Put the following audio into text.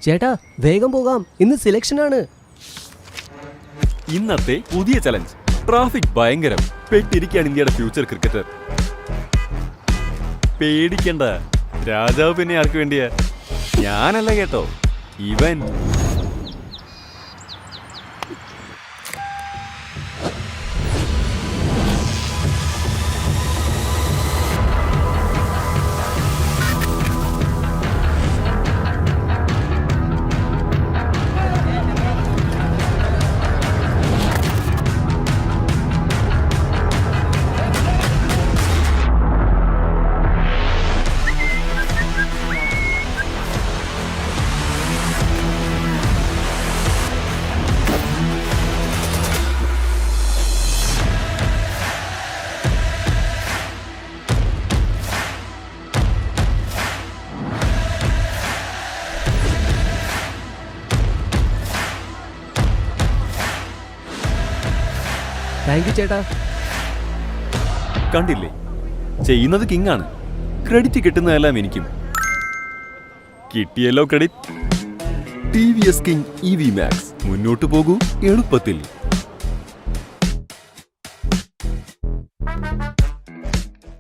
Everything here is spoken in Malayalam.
ചേട്ടാ വേഗം പോകാം, ഇന്ന് സെലക്ഷൻ ആണ്. ഇന്നത്തെ പുതിയ ചലഞ്ച് ട്രാഫിക് ഭയങ്കരം. പെട്ടിരിക്കുകയാണ് ഇന്ത്യയുടെ ഫ്യൂച്ചർ ക്രിക്കറ്റർ. പേടിക്കണ്ട, രാജാവ് പിന്നെ ആർക്ക് വേണ്ടിയാ? ഞാനല്ല കേട്ടോ, ഇവൻ. താങ്ക് യു ചേട്ടാ. കണ്ടില്ലേ, ചെയ്യുന്നത് കിങ്ങാണ്. ക്രെഡിറ്റ് കിട്ടുന്നതെല്ലാം എനിക്കും കിട്ടിയല്ലോ credit. T V S king EV Max. മുന്നോട്ട് പോകൂ എളുപ്പത്തിൽ.